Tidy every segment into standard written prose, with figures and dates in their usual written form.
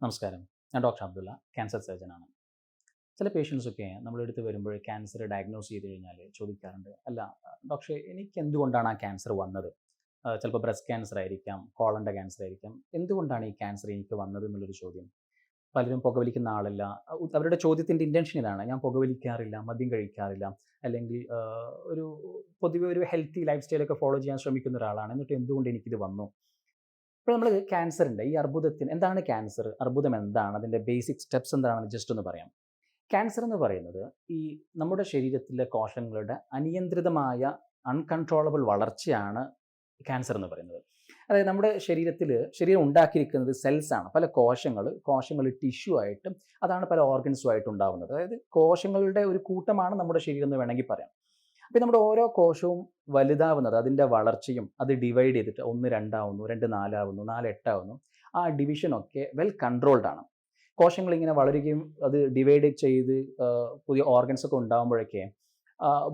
നമസ്കാരം. ഞാൻ doctor Abdulla, cancer സർജനാണ്. ചില പേഷ്യൻസൊക്കെ നമ്മുടെ അടുത്ത് വരുമ്പോൾ ക്യാൻസർ ഡയഗ്നോസ് ചെയ്ത് കഴിഞ്ഞാൽ ചോദിക്കാറുണ്ട്, "അല്ല ഡോക്ടറെ എനിക്കെന്തുകൊണ്ടാണ് ആ ക്യാൻസർ വന്നത്?" ചിലപ്പോൾ ബ്രസ്റ്റ് ക്യാൻസർ ആയിരിക്കാം, കോളൻ്റെ ക്യാൻസർ ആയിരിക്കാം. എന്തുകൊണ്ടാണ് ഈ ക്യാൻസർ എനിക്ക് വന്നത് എന്നുള്ളൊരു ചോദ്യം. പലരും പുകവലിക്കുന്ന ആളല്ല. അവരുടെ ചോദ്യത്തിൻ്റെ ഇൻറ്റൻഷൻ ഇതാണ്. ഞാൻ പുകവലിക്കാറില്ല, മദ്യം കഴിക്കാറില്ല, അല്ലെങ്കിൽ ഒരു പൊതുവെ ഒരു ഹെൽത്തി ലൈഫ് സ്റ്റൈലൊക്കെ ഫോളോ ചെയ്യാൻ ശ്രമിക്കുന്ന ഒരാളാണ്. എന്നിട്ട് എന്തുകൊണ്ട് എനിക്കിത് വന്നു? ഇപ്പോൾ നമ്മൾ ക്യാൻസറിൻ്റെ ഈ അർബുദത്തിന് എന്താണ് ക്യാൻസർ? അർബുദം എന്താണ്? അതിൻ്റെ ബേസിക് സ്റ്റെപ്സ് എന്താണെന്ന് ജസ്റ്റ് ഒന്ന് പറയാം. ക്യാൻസർ എന്ന് പറയുന്നത് ഈ നമ്മുടെ ശരീരത്തിലെ കോശങ്ങളുടെ അനിയന്ത്രിതമായ അൺകൺട്രോളബിൾ വളർച്ചയാണ് ക്യാൻസർ എന്ന് പറയുന്നത്. അതായത് നമ്മുടെ ശരീരം ഉണ്ടാക്കിയിരിക്കുന്നത് സെൽസ് ആണ്. പല കോശങ്ങൾ ടിഷ്യൂ ആയിട്ടും അതാണ് പല ഓർഗൻസും ആയിട്ട് ഉണ്ടാവുന്നത്. അതായത് കോശങ്ങളുടെ ഒരു കൂട്ടമാണ് നമ്മുടെ ശരീരം എന്ന് വേണമെങ്കിൽ പറയാം. അപ്പോൾ നമ്മുടെ ഓരോ കോശവും വലുതാവുന്നത് അതിൻ്റെ വളർച്ചയും അത് ഡിവൈഡ് ചെയ്തിട്ട് 1 2 ആവുന്നു, 2 4 ആവുന്നു, 4 8 ആവുന്നു. ആ ഡിവിഷനൊക്കെ വെൽ കൺട്രോൾഡ് ആണ്. കോശങ്ങൾ ഇങ്ങനെ വളരുകയും അത് ഡിവൈഡ് ചെയ്ത് പുതിയ ഓർഗൻസ് ഒക്കെ ഉണ്ടാകുമ്പോഴൊക്കെ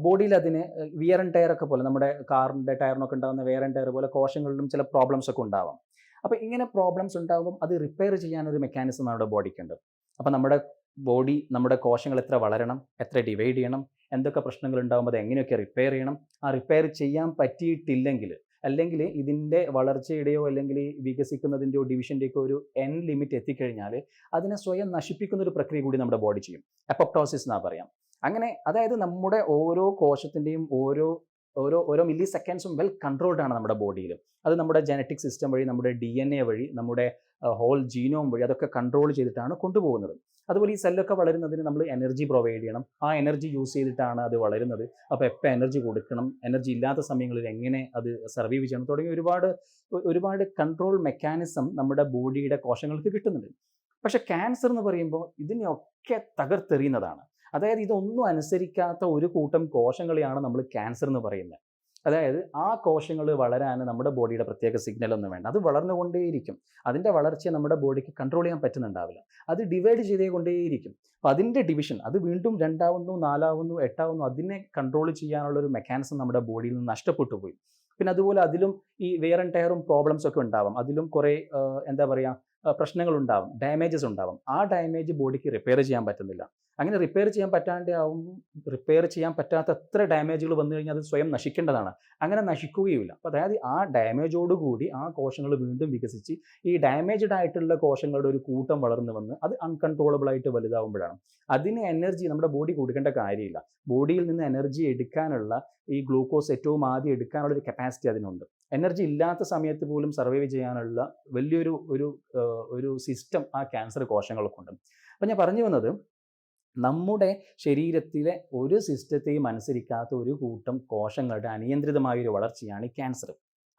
ബോഡിയിൽ അതിന് വിയർ ആൻഡ് ടയർ ഒക്കെ പോലെ നമ്മുടെ കാറിൻ്റെ ടയറിനൊക്കെ ഉണ്ടാകുന്ന വിയർ ആൻഡ് ടയർ പോലെ കോശങ്ങളിലും ചില പ്രോബ്ലംസ് ഒക്കെ ഉണ്ടാവാം. അപ്പോൾ ഇങ്ങനെ പ്രോബ്ലംസ് ഉണ്ടാകുമ്പം അത് റിപ്പയർ ചെയ്യാനൊരു മെക്കാനിസം നമ്മുടെ ബോഡിക്കുണ്ട്. അപ്പോൾ നമ്മുടെ കോശങ്ങൾ എത്ര വളരണം, എത്ര ഡിവൈഡ് ചെയ്യണം, എന്തൊക്കെ പ്രശ്നങ്ങൾ ഉണ്ടാകുമ്പോൾ അത് എങ്ങനെയൊക്കെ റിപ്പയർ ചെയ്യണം, ആ റിപ്പയർ ചെയ്യാൻ പറ്റിയിട്ടില്ലെങ്കിൽ അല്ലെങ്കിൽ ഇതിൻ്റെ വളർച്ചയുടെയോ അല്ലെങ്കിൽ വികസിക്കുന്നതിൻ്റെയോ ഡിവിഷൻ്റെയൊക്കെ ഒരു എൻ ലിമിറ്റ് എത്തിക്കഴിഞ്ഞാൽ അതിനെ സ്വയം നശിപ്പിക്കുന്ന ഒരു പ്രക്രിയ കൂടി നമ്മുടെ ബോഡി ചെയ്യും. അപ്പോപ്ടോസിസ് എന്നാ പറയാം. അങ്ങനെ അതായത് നമ്മുടെ ഓരോ കോശത്തിൻ്റെയും ഓരോ ഓരോ ഓരോ മില്ലി സെക്കൻഡ്സും വെൽ കൺട്രോൾഡ് ആണ് നമ്മുടെ ബോഡിയിൽ. അത് നമ്മുടെ ജനറ്റിക് സിസ്റ്റം വഴി, നമ്മുടെ DNA വഴി, നമ്മുടെ ഹോൾ ജീനോം വഴി അതൊക്കെ കൺട്രോൾ ചെയ്തിട്ടാണ് കൊണ്ടുപോകുന്നത്. അതുപോലെ ഈ സെല്ലൊക്കെ വളരുന്നതിന് നമ്മൾ എനർജി പ്രൊവൈഡ് ചെയ്യണം. ആ എനർജി യൂസ് ചെയ്തിട്ടാണ് അത് വളരുന്നത്. അപ്പോൾ എപ്പോൾ എനർജി കൊടുക്കണം, എനർജി ഇല്ലാത്ത സമയങ്ങളിൽ എങ്ങനെ അത് സർവൈവ് ചെയ്യണം തുടങ്ങി ഒരുപാട് കൺട്രോൾ മെക്കാനിസം നമ്മുടെ ബോഡിയുടെ കോശങ്ങൾക്ക് കിട്ടുന്നുണ്ട്. പക്ഷേ ക്യാൻസർ എന്ന് പറയുമ്പോൾ ഇതിനെയൊക്കെ തകർത്തെറിയുന്നതാണ്. അതായത് ഇതൊന്നും അനുസരിക്കാത്ത ഒരു കൂട്ടം കോശങ്ങളെയാണ് നമ്മൾ ക്യാൻസർ എന്ന് പറയുന്നത്. അതായത് ആ കോശങ്ങൾ വളരാൻ നമ്മുടെ ബോഡിയുടെ പ്രത്യേക സിഗ്നലൊന്നും വേണ്ട. അത് വളർന്നുകൊണ്ടേയിരിക്കും. അതിൻ്റെ വളർച്ചയെ നമ്മുടെ ബോഡിക്ക് കൺട്രോൾ ചെയ്യാൻ പറ്റുന്നുണ്ടാവില്ല. അത് ഡിവൈഡ് ചെയ്തുകൊണ്ടേയിരിക്കും. അപ്പോൾ അതിൻ്റെ ഡിവിഷൻ അത് വീണ്ടും 2 ആവുന്നു, 4 ആവുന്നു, 8 ആവുന്നു. അതിനെ കൺട്രോൾ ചെയ്യാനുള്ള ഒരു മെക്കാനിസം നമ്മുടെ ബോഡിയിൽ നിന്ന് നഷ്ടപ്പെട്ടു പോയി. പിന്നെ അതുപോലെ അതിലും ഈ വെയർ ആൻഡ് ടയറും പ്രോബ്ലംസ് ഒക്കെ ഉണ്ടാവാം. അതിലും കുറേ എന്താ പറയുക പ്രശ്നങ്ങളുണ്ടാവും, ഡാമേജസ് ഉണ്ടാവും. ആ ഡാമേജ് ബോഡിക്ക് റിപ്പയർ ചെയ്യാൻ പറ്റുന്നില്ല. അങ്ങനെ റിപ്പയർ ചെയ്യാൻ പറ്റാത്ത എത്ര ഡാമേജുകൾ വന്നു കഴിഞ്ഞാൽ അത് സ്വയം നശിക്കേണ്ടതാണ്. അങ്ങനെ നശിക്കുകയുമില്ല. അപ്പോൾ അതായത് ആ ഡാമേജോടുകൂടി ആ കോശങ്ങൾ വീണ്ടും വികസിച്ച് ഈ ഡാമേജ്ഡ് ആയിട്ടുള്ള കോശങ്ങളുടെ ഒരു കൂട്ടം വളർന്നു വന്ന് അത് അൺകൺട്രോളബിൾ ആയിട്ട് വലുതാവുമ്പോഴാണ് അതിന് എനർജി നമ്മുടെ ബോഡി കൊടുക്കേണ്ട കാര്യമില്ല. ബോഡിയിൽ നിന്ന് എനർജി എടുക്കാനുള്ള ഈ ഗ്ലൂക്കോസ് ഏറ്റവും ആദ്യം എടുക്കാനുള്ള ഒരു കപ്പാസിറ്റി അതിനുണ്ട്. എനർജി ഇല്ലാത്ത സമയത്ത് പോലും സർവൈവ് ചെയ്യാനുള്ള വലിയൊരു ഒരു സിസ്റ്റം ആ ക്യാൻസർ കോശങ്ങൾക്കുണ്ട്. അപ്പം ഞാൻ പറഞ്ഞു വന്നത് നമ്മുടെ ശരീരത്തിലെ ഒരു സിസ്റ്റത്തെയും അനുസരിക്കാത്ത ഒരു കൂട്ടം കോശങ്ങളുടെ അനിയന്ത്രിതമായൊരു വളർച്ചയാണ് ഈ ക്യാൻസർ.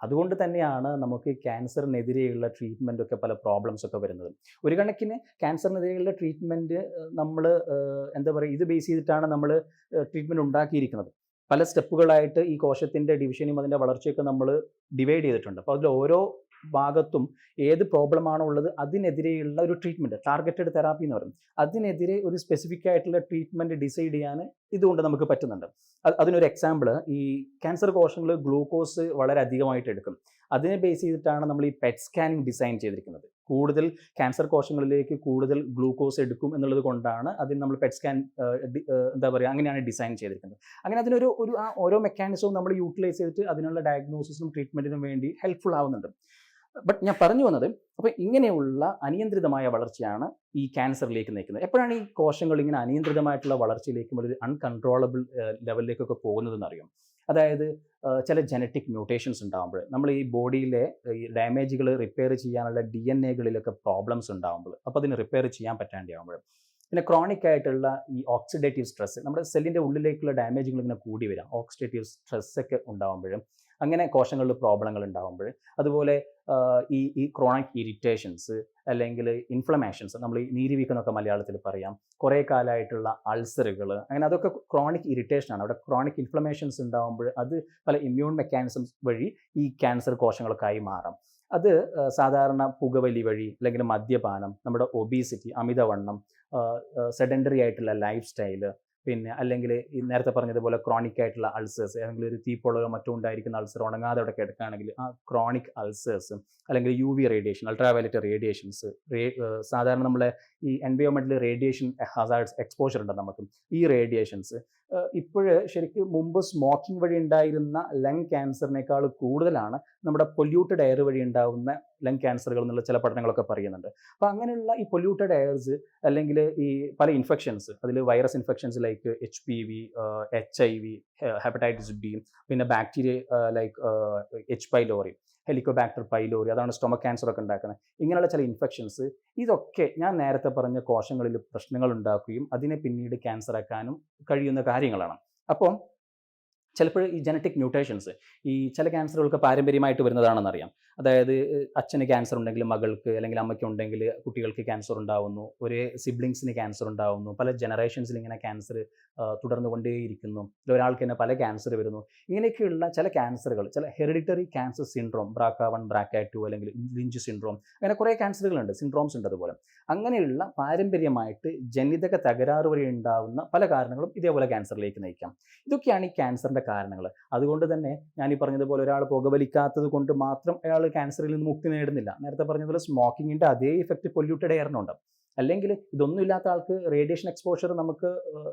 അതുകൊണ്ട് തന്നെയാണ് നമുക്ക് ക്യാൻസറിനെതിരെയുള്ള ട്രീറ്റ്മെൻ്റ് ഒക്കെ പല പ്രോബ്ലംസ് ഒക്കെ വരുന്നത്. ഒരു കണക്കിന് ക്യാൻസറിനെതിരെയുള്ള ട്രീറ്റ്മെൻറ്റ് നമ്മൾ എന്താ പറയുക ഇത് ബേസ് ചെയ്തിട്ടാണ് നമ്മൾ ട്രീറ്റ്മെൻറ്റ് ഉണ്ടാക്കിയിരിക്കുന്നത്. പല സ്റ്റെപ്പുകളായിട്ട് ഈ കോശത്തിൻ്റെ ഡിവിഷനും അതിൻ്റെ വളർച്ചയൊക്കെ നമ്മൾ ഡിവൈഡ് ചെയ്തിട്ടുണ്ട്. അപ്പോൾ അതിൽ ഓരോ ഭാഗത്തും ഏത് പ്രോബ്ലമാണോ ഉള്ളത് അതിനെതിരെയുള്ള ഒരു ട്രീറ്റ്മെൻറ്റ്, ടാർഗറ്റഡ് തെറാപ്പി എന്ന് പറയും. അതിനെതിരെ ഒരു സ്പെസിഫിക് ആയിട്ടുള്ള ട്രീറ്റ്മെൻറ്റ് ഡിസൈഡ് ചെയ്യാൻ ഇതുകൊണ്ട് നമുക്ക് പറ്റുന്നുണ്ട്. അതിനൊരു എക്സാമ്പിൾ, ഈ ക്യാൻസർ കോശങ്ങൾ ഗ്ലൂക്കോസ് വളരെ അധികമായിട്ട് എടുക്കും. അതിനെ ബേസ് ചെയ്തിട്ടാണ് നമ്മൾ ഈ പെറ്റ് സ്കാനിങ് ഡിസൈൻ ചെയ്തിരിക്കുന്നത്. കൂടുതൽ ക്യാൻസർ കോശങ്ങളിലേക്ക് കൂടുതൽ ഗ്ലൂക്കോസ് എടുക്കും എന്നുള്ളത് കൊണ്ടാണ് അതിന് നമ്മൾ പെറ്റ് സ്കാൻ എന്താ പറയുക അങ്ങനെയാണ് ഡിസൈൻ ചെയ്തിരിക്കുന്നത്. അങ്ങനെ അതിനൊരു ഓരോ മെക്കാനിസവും നമ്മൾ യൂട്ടിലൈസ് ചെയ്തിട്ട് അതിനുള്ള ഡയഗ്നോസിസിനും ട്രീറ്റ്മെൻറ്റിനും വേണ്ടി ഹെൽപ്ഫുൾ ആവുന്നുണ്ട്. ബട്ട് ഞാൻ പറഞ്ഞു വന്നത്, അപ്പോൾ ഇങ്ങനെയുള്ള അനിയന്ത്രിതമായ വളർച്ചയാണ് ഈ ക്യാൻസറിലേക്ക് നയിക്കുന്നത്. എപ്പോഴാണ് ഈ കോശങ്ങൾ ഇങ്ങനെ അനിയന്ത്രിതമായിട്ടുള്ള വളർച്ചയിലേക്കും ഒരു അൺകൺട്രോളബിൾ ലെവലിലേക്കൊക്കെ പോകുന്നതെന്ന് അറിയും. അതായത് ചില ജനറ്റിക് മ്യൂട്ടേഷൻസ് ഉണ്ടാകുമ്പോൾ നമ്മൾ ഈ ബോഡിയിലെ ഈ ഡാമേജുകൾ റിപ്പയർ ചെയ്യാനുള്ള DNA പ്രോബ്ലംസ് ഉണ്ടാകുമ്പോൾ, അപ്പോൾ അതിന് റിപ്പയർ ചെയ്യാൻ പറ്റാണ്ടാകുമ്പോൾ, പിന്നെ ക്രോണിക് ആയിട്ടുള്ള ഈ ഓക്സിഡേറ്റീവ് സ്ട്രെസ്, നമ്മുടെ സെല്ലിൻ്റെ ഉള്ളിലേക്കുള്ള ഡാമേജുകൾ ഇങ്ങനെ കൂടി വരാം, ഓക്സിഡേറ്റീവ് സ്ട്രെസ് ഒക്കെ ഉണ്ടാകുമ്പോഴും, അങ്ങനെ കോശങ്ങളിൽ പ്രോബ്ലങ്ങൾ ഉണ്ടാകുമ്പോൾ, അതുപോലെ ഈ ക്രോണിക് ഇറിറ്റേഷൻസ് അല്ലെങ്കിൽ ഇൻഫ്ലമേഷൻസ്, നമ്മൾ ഈ നീരിവീക്കം എന്നൊക്കെ മലയാളത്തിൽ പറയാം, കുറേ കാലമായിട്ടുള്ള അൾസറുകൾ, അങ്ങനെ അതൊക്കെ ക്രോണിക് ഇറിറ്റേഷനാണ്. അവിടെ ക്രോണിക് ഇൻഫ്ലമേഷൻസ് ഉണ്ടാകുമ്പോൾ അത് പല ഇമ്മ്യൂൺ മെക്കാനിസംസ് വഴി ഈ ക്യാൻസർ കോശങ്ങൾക്കായി മാറാം. അത് സാധാരണ പുകവലി വഴി അല്ലെങ്കിൽ മദ്യപാനം, നമ്മുടെ ഒബീസിറ്റി, അമിതവണ്ണം, സെഡൻഡറി ആയിട്ടുള്ള ലൈഫ് സ്റ്റൈല്, പിന്നെ അല്ലെങ്കിൽ ഈ നേരത്തെ പറഞ്ഞതുപോലെ ക്രോണിക് ആയിട്ടുള്ള അൾസേഴ്സ്, അല്ലെങ്കിൽ ഒരു തീപ്പൊള്ളലോ മറ്റോ ഉണ്ടായിരിക്കുന്ന അൾസർ ഉണങ്ങാതെ അവിടെ കിടക്കുകയാണെങ്കിൽ ആ ക്രോണിക് അൾസേഴ്സ്, അല്ലെങ്കിൽ UV റേഡിയേഷൻ, അൾട്രാവയലറ്റ് റേഡിയേഷൻസ്, സാധാരണ നമ്മളെ ഈ എൻവയോൺമെൻറ്റിൽ റേഡിയേഷൻ ഹസാർഡ്സ് എക്സ്പോഷർ ഉണ്ട് നമുക്ക്. ഈ റേഡിയേഷൻസ് ഇപ്പോഴ് ശരിക്കും മുമ്പ് സ്മോക്കിംഗ് വഴി ഉണ്ടായിരുന്ന ലങ് ക്യാൻസറിനേക്കാൾ കൂടുതലാണ് നമ്മുടെ പൊല്യൂട്ടഡ് എയർ വഴി ഉണ്ടാകുന്ന ലങ് ക്യാൻസറുകൾ എന്നുള്ള ചില പഠനങ്ങളൊക്കെ പറയുന്നുണ്ട്. അപ്പോൾ അങ്ങനെയുള്ള ഈ പൊല്യൂട്ടഡ് എയർസ്, അല്ലെങ്കിൽ ഈ പല ഇൻഫെക്ഷൻസ്, അതിൽ virus infections like HPV, HIV, hepatitis B, പിന്നെ bacteria like H. Pylori, Helicobacter pylori, അതാണ് സ്റ്റൊമക് ക്യാൻസർ ഒക്കെ ഉണ്ടാക്കുന്നത്. ഇങ്ങനെയുള്ള ചില ഇൻഫെക്ഷൻസ്, ഇതൊക്കെ ഞാൻ നേരത്തെ പറഞ്ഞ കോശങ്ങളിൽ പ്രശ്നങ്ങൾ ഉണ്ടാക്കുകയും അതിനെ പിന്നീട് ക്യാൻസർ ആക്കാനും കഴിയുന്ന കാര്യങ്ങളാണ്. അപ്പോൾ ചിലപ്പോൾ ഈ ജനറ്റിക് മ്യൂട്ടേഷൻസ്, ഈ ചില ക്യാൻസറുകൾക്ക് പാരമ്പര്യമായിട്ട് വരുന്നതാണെന്നറിയാം. അതായത് അച്ഛന് ക്യാൻസർ ഉണ്ടെങ്കിൽ മകൾക്ക്, അല്ലെങ്കിൽ അമ്മയ്ക്ക് ഉണ്ടെങ്കിൽ കുട്ടികൾക്ക് ക്യാൻസർ ഉണ്ടാവുന്നു, ഒരേ സിബ്ലിങ്സിന് ക്യാൻസർ ഉണ്ടാവുന്നു, പല ജനറേഷൻസിൽ ഇങ്ങനെ ക്യാൻസർ തുടർന്നു കൊണ്ടേയിരിക്കുന്നു, ഒരാൾക്ക് തന്നെ പല ക്യാൻസർ വരുന്നു. ഇങ്ങനെയൊക്കെയുള്ള ചില ക്യാൻസറുകൾ, ചില hereditary cancer syndrome, BRCA1, BRCA2, അല്ലെങ്കിൽ ലിഞ്ച് സിൻഡ്രോം, അങ്ങനെ കുറേ ക്യാൻസറുകളുണ്ട്, സിൻഡ്രോംസ് ഉണ്ട്. അതുപോലെ അങ്ങനെയുള്ള പാരമ്പര്യമായിട്ട് ജനിതക തകരാറ് വഴി ഉണ്ടാവുന്ന പല കാരണങ്ങളും ഇതേപോലെ ക്യാൻസറിലേക്ക് നയിക്കാം. ഇതൊക്കെയാണ് ഈ ക്യാൻസറിൻ്റെ കാരണങ്ങൾ. അതുകൊണ്ട് തന്നെ ഞാൻ ഈ പറഞ്ഞതുപോലെ ഒരാൾ പുകവലിക്കാത്തത് കൊണ്ട് മാത്രം അയാൾ ക്യാൻസറിൽ നിന്ന് മുക്തി നേടുന്നില്ല. നേരത്തെ പറഞ്ഞതുപോലെ സ്മോക്കിങ്ങിൻ്റെ അതേ ഇഫക്റ്റ് പൊല്യൂട്ടഡ് എയറിനുണ്ട്. അല്ലെങ്കിൽ ഇതൊന്നും ഇല്ലാത്ത ആൾക്ക് റേഡിയേഷൻ എക്സ്പോഷർ നമുക്ക്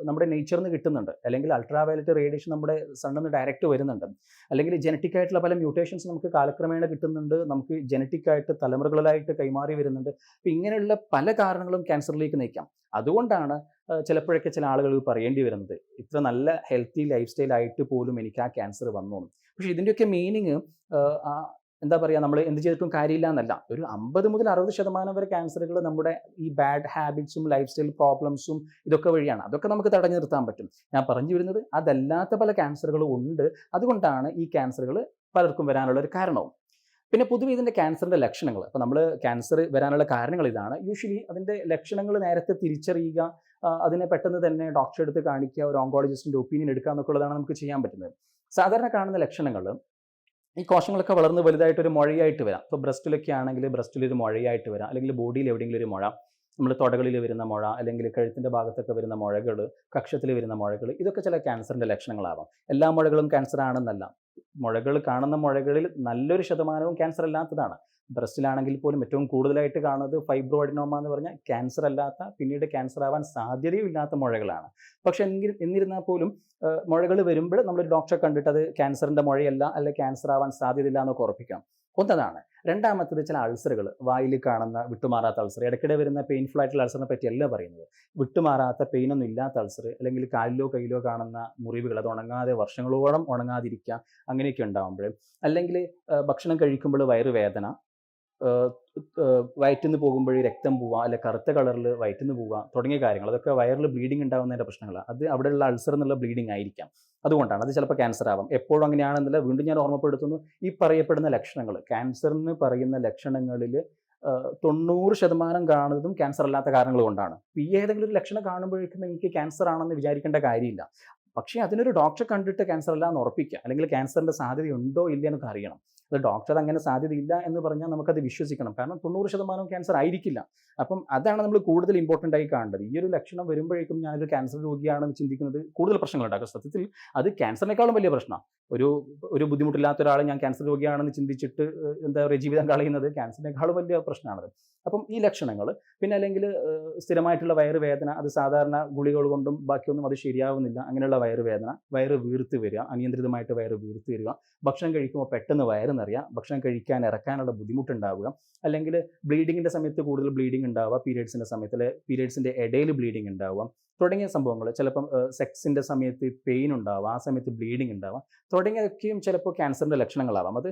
നമ്മുടെ നേച്ചറിൽ നിന്ന് കിട്ടുന്നുണ്ട്, അല്ലെങ്കിൽ അൾട്രാവയലറ്റ് റേഡിയേഷൻ നമ്മുടെ സണ്ണിൽ നിന്ന് ഡയറക്റ്റ് വരുന്നുണ്ട്, അല്ലെങ്കിൽ ജനറ്റിക് ആയിട്ടുള്ള പല മ്യൂട്ടേഷൻസ് നമുക്ക് കാലക്രമേണ കിട്ടുന്നുണ്ട്, നമുക്ക് ജനറ്റിക് ആയിട്ട് തലമുറകളായിട്ട് കൈമാറി വരുന്നുണ്ട്. അപ്പോൾ ഇങ്ങനെയുള്ള പല കാരണങ്ങളും ക്യാൻസറിലേക്ക് നയിക്കാം. അതുകൊണ്ടാണ് ചിലപ്പോഴൊക്കെ ചില ആളുകൾ പറയേണ്ടി വരുന്നത്, ഇത്ര നല്ല ഹെൽത്തി ലൈഫ് സ്റ്റൈൽ ആയിട്ട് പോലും എനിക്ക് ആ ക്യാൻസർ വന്നു. പക്ഷേ ഇതിൻ്റെയൊക്കെ മീനിങ് എന്താ പറയുക, നമ്മൾ എന്ത് ചെയ്തിട്ടും കാര്യമില്ല എന്നല്ല. ഒരു 50 മുതൽ 60% വരെ ക്യാൻസറുകൾ നമ്മുടെ ഈ ബാഡ് ഹാബിറ്റ്സും ലൈഫ് സ്റ്റൈൽ പ്രോബ്ലംസും ഇതൊക്കെ വഴിയാണ്. അതൊക്കെ നമുക്ക് തടഞ്ഞു നിർത്താൻ പറ്റും. ഞാൻ പറഞ്ഞു വരുന്നത് അതല്ലാത്ത പല ക്യാൻസറുകളും ഉണ്ട്. അതുകൊണ്ടാണ് ഈ ക്യാൻസറുകൾ പലർക്കും വരാനുള്ള ഒരു കാരണവും. പിന്നെ പൊതുവെ ഇതിൻ്റെ ക്യാൻസറിൻ്റെ ലക്ഷണങ്ങൾ, അപ്പോൾ നമ്മൾ ക്യാൻസർ വരാനുള്ള കാരണങ്ങൾ ഇതാണ്. യൂഷ്വലി അതിൻ്റെ ലക്ഷണങ്ങൾ നേരത്തെ തിരിച്ചറിയുക, അതിനെ പെട്ടെന്ന് തന്നെ ഡോക്ടറെ അടുത്ത് കാണിക്കുക, ഒരു ഓങ്കോളജിസ്റ്റിൻ്റെ ഒപ്പീനിയൻ എടുക്കുക എന്നൊക്കെ ഉള്ളതാണ് നമുക്ക് ചെയ്യാൻ പറ്റുന്നത്. സാധാരണ കാണുന്ന ലക്ഷണങ്ങൾ, ഈ കോശങ്ങളൊക്കെ വളർന്ന് വലുതായിട്ടൊരു മുഴയായിട്ട് വരാം. ഇപ്പോൾ ബ്രസ്റ്റിലൊക്കെ ആണെങ്കിൽ ബ്രസ്റ്റിലൊരു മുഴയായിട്ട് വരാം, അല്ലെങ്കിൽ ബോഡിയിൽ എവിടെയെങ്കിലും ഒരു മുഴ, നമ്മൾ തൊടകളിൽ വരുന്ന മുഴ, അല്ലെങ്കിൽ കഴുത്തിൻ്റെ ഭാഗത്തൊക്കെ വരുന്ന മുഴകൾ, കക്ഷത്തിൽ വരുന്ന മുഴകൾ, ഇതൊക്കെ ചില ക്യാൻസറിൻ്റെ ലക്ഷണങ്ങളാവാം. എല്ലാ മുഴകളും ക്യാൻസർ ആണെന്നല്ല. മുഴകൾ, കാണുന്ന മുഴകളിൽ നല്ലൊരു ശതമാനവും ക്യാൻസർ അല്ലാത്തതാണ്. ബ്രസ്റ്റിലാണെങ്കിൽ പോലും ഏറ്റവും കൂടുതലായിട്ട് കാണുന്നത് ഫൈബ്രോ അഡിനോമ എന്ന് പറഞ്ഞാൽ ക്യാൻസർ അല്ലാത്ത, പിന്നീട് ക്യാൻസർ ആവാൻ സാധ്യതയും ഇല്ലാത്ത മുഴകളാണ്. പക്ഷെ എന്നിരുന്നാൽ പോലും മുഴകൾ വരുമ്പോൾ നമ്മൾ ഡോക്ടറെ കണ്ടിട്ട് അത് ക്യാൻസറിൻ്റെ മുഴയല്ല, അല്ലെങ്കിൽ ക്യാൻസർ ആവാൻ സാധ്യതയില്ല എന്നൊക്കെ ഉറപ്പിക്കാം. ഒന്നതാണ്. രണ്ടാമത്തത് ചില അൾസറുകൾ, വായിൽ കാണുന്ന വിട്ടുമാറാത്ത അൾസർ, ഇടയ്ക്കിടെ വരുന്ന പെയിൻഫുൾ ആയിട്ടുള്ള അൾസറിനെ പറ്റിയല്ല പറയുന്നത്. വിട്ടുമാറാത്ത പെയിനൊന്നും ഇല്ലാത്ത അൾസർ, അല്ലെങ്കിൽ കാലിലോ കയ്യിലോ കാണുന്ന മുറിവുകൾ, അത് ഉണങ്ങാതെ വർഷങ്ങളോളം ഉണങ്ങാതിരിക്കുക, അങ്ങനെയൊക്കെ ഉണ്ടാകുമ്പോൾ, അല്ലെങ്കിൽ ഭക്ഷണം കഴിക്കുമ്പോൾ വയറുവേദന, വയറ്റിൽ നിന്ന് പോകുമ്പോൾ രക്തം പോവുക, അല്ലെ കറുത്ത കളറിൽ വയറ്റിൽ നിന്ന് പോവുക, തുടങ്ങിയ കാര്യങ്ങൾ, അതൊക്കെ വയറിൽ ബ്ലീഡിങ് ഉണ്ടാകുന്നതിൻ്റെ പ്രശ്നങ്ങളാണ്. അത് അവിടെയുള്ള അൾസർ എന്നുള്ള ബ്ലീഡിങ് ആയിരിക്കാം. അതുകൊണ്ടാണ്. അത് ചിലപ്പോൾ ക്യാൻസർ ആവാം. എപ്പോഴും അങ്ങനെയാണെന്നില്ല. വീണ്ടും ഞാൻ ഓർമ്മപ്പെടുത്തുന്നു, ഈ പറയപ്പെടുന്ന ലക്ഷണങ്ങൾ, ക്യാൻസറിന് പറയുന്ന ലക്ഷണങ്ങളിൽ 90% കാണുന്നതും ക്യാൻസർ അല്ലാത്ത കാരണങ്ങൾ കൊണ്ടാണ്. ഈ ഏതെങ്കിലും ഒരു ലക്ഷണം കാണുമ്പോഴേക്കും എനിക്ക് ക്യാൻസർ ആണെന്ന് വിചാരിക്കേണ്ട കാര്യമില്ല. പക്ഷേ അതിനൊരു ഡോക്ടറെ കണ്ടിട്ട് ക്യാൻസർ അല്ല എന്ന് ഉറപ്പിക്കുക, അല്ലെങ്കിൽ ക്യാൻസറിൻ്റെ സാധ്യത ഉണ്ടോ ഇല്ല എന്നൊക്കെ അറിയണം. അത് ഡോക്ടർ അങ്ങനെ സാധ്യതയില്ല എന്ന് പറഞ്ഞാൽ നമുക്കത് വിശ്വസിക്കണം. കാരണം 90% ക്യാൻസർ ആയിരിക്കില്ല. അപ്പം അതാണ് നമ്മൾ കൂടുതൽ ഇമ്പോർട്ടൻ്റ് ആയി കാണേണ്ടത്. ഈ ഒരു ലക്ഷണം വരുമ്പോഴേക്കും ഞാനൊരു ക്യാൻസർ രോഗിയാണെന്ന് ചിന്തിക്കുന്നത് കൂടുതൽ പ്രശ്നങ്ങളുണ്ടാക്കും. സത്യത്തിൽ അത് ക്യാൻസറിനേക്കാളും വലിയ പ്രശ്നമാണ്. ഒരു ബുദ്ധിമുട്ടില്ലാത്ത ഒരാൾ ഞാൻ ക്യാൻസർ രോഗിയാണെന്ന് ചിന്തിച്ചിട്ട് എന്താ പറയുക, ജീവിതം കളയുന്നത് ക്യാൻസറിനേക്കാളും വലിയ പ്രശ്നമാണത്. അപ്പം ഈ ലക്ഷണങ്ങൾ, പിന്നെ അല്ലെങ്കിൽ സ്ഥിരമായിട്ടുള്ള വയറുവേദന, അത് സാധാരണ ഗുളികകൾ കൊണ്ടും ബാക്കിയൊന്നും അത് ശരിയാവുന്നില്ല. അങ്ങനെയുള്ള വയറുവേദന, വയറ് വീർത്ത് വരിക, അനിയന്ത്രിതമായിട്ട് വയറ് വീർത്ത് വരിക, ഭക്ഷണം കഴിക്കുമ്പോൾ പെട്ടെന്ന് വയറ് നിറയുക, ഭക്ഷണം കഴിക്കാൻ ഇറക്കാനുള്ള ബുദ്ധിമുട്ടുണ്ടാവുക, അല്ലെങ്കിൽ ബ്ലീഡിങ്ങിൻ്റെ സമയത്ത് കൂടുതൽ ബ്ലീഡിങ് ഉണ്ടാവുക, പീരിയഡ്സിൻ്റെ സമയത്ത്, അല്ലെങ്കിൽ പീരിയഡ്സിൻ്റെ ഇടയിൽ ബ്ലീഡിങ് ഉണ്ടാവുക, തുടങ്ങിയ സംഭവങ്ങൾ. ചിലപ്പം സെക്സിൻ്റെ സമയത്ത് പെയിൻ ഉണ്ടാവുക, ആ സമയത്ത് ബ്ലീഡിങ് ഉണ്ടാവുക, തുടങ്ങിയൊക്കെയും ചിലപ്പോൾ ക്യാൻസറിൻ്റെ ലക്ഷണങ്ങളാവാം. അത്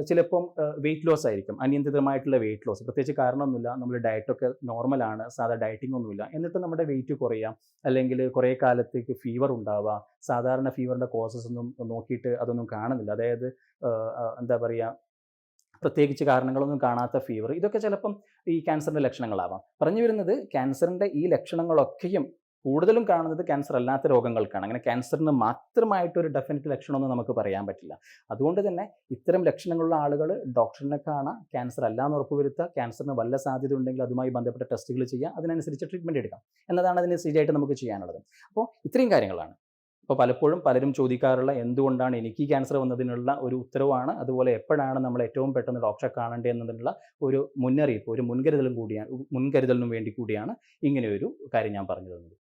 ചിലപ്പം വെയിറ്റ് ലോസ് ആയിരിക്കും, അനിയന്ത്രിതമായിട്ടുള്ള വെയിറ്റ് ലോസ്, പ്രത്യേകിച്ച് കാരണമൊന്നുമില്ല, നമ്മൾ ഡയറ്റൊക്കെ നോർമലാണ്, സാധാ ഡയറ്റിംഗ് ഒന്നുമില്ല, എന്നിട്ട് നമ്മുടെ വെയിറ്റ് കുറയാം, അല്ലെങ്കിൽ കുറേ കാലത്തേക്ക് ഫീവർ ഉണ്ടാവുക. സാധാരണ ഫീവറിൻ്റെ കോസസ് ഒന്നും നോക്കിയിട്ട് അതൊന്നും കാണുന്നില്ല, അതായത് എന്താ പറയുക, പ്രത്യേകിച്ച് കാരണങ്ങളൊന്നും കാണാത്ത ഫീവർ, ഇതൊക്കെ ചിലപ്പം ഈ ക്യാൻസറിൻ്റെ ലക്ഷണങ്ങളാവാം. പറഞ്ഞു വരുന്നത്, ക്യാൻസറിൻ്റെ ഈ ലക്ഷണങ്ങളൊക്കെയും കൂടുതലും കാണുന്നത് ക്യാൻസർ അല്ലാത്ത രോഗങ്ങൾക്കാണ്. അങ്ങനെ ക്യാൻസറിന് മാത്രമായിട്ടൊരു ഡെഫിനിറ്റ് ലക്ഷണമൊന്നും നമുക്ക് പറയാൻ പറ്റില്ല. അതുകൊണ്ട് തന്നെ ഇത്തരം ലക്ഷണങ്ങളുള്ള ആളുകൾ ഡോക്ടറിനെ കാണാം, ക്യാൻസർ അല്ലാന്ന് ഉറപ്പുവരുത്തുക, ക്യാൻസറിന് വല്ല സാധ്യത ഉണ്ടെങ്കിൽ അതുമായി ബന്ധപ്പെട്ട ടെസ്റ്റുകൾ ചെയ്യുക, അതിനനുസരിച്ച് ട്രീറ്റ്മെൻറ്റ് എടുക്കാം എന്നതാണ് അതിന് ശരിയായിട്ട് നമുക്ക് ചെയ്യാനുള്ളത്. അപ്പോൾ ഇത്രയും കാര്യങ്ങളാണ്. അപ്പോൾ പലപ്പോഴും പലരും ചോദിക്കാറുള്ള എന്തുകൊണ്ടാണ് എനിക്ക് ഈ ക്യാൻസർ വന്നതിനുള്ള ഒരു ഉത്തരവാണ്, അതുപോലെ എപ്പോഴാണ് നമ്മൾ ഏറ്റവും പെട്ടെന്ന് ഡോക്ടറെ കാണേണ്ടത് എന്നതിനുള്ള ഒരു മുന്നറിയിപ്പ്, ഒരു മുൻകരുതലും വേണ്ടി കൂടിയാണ് ഇങ്ങനെയൊരു കാര്യം ഞാൻ പറഞ്ഞു തന്നത്.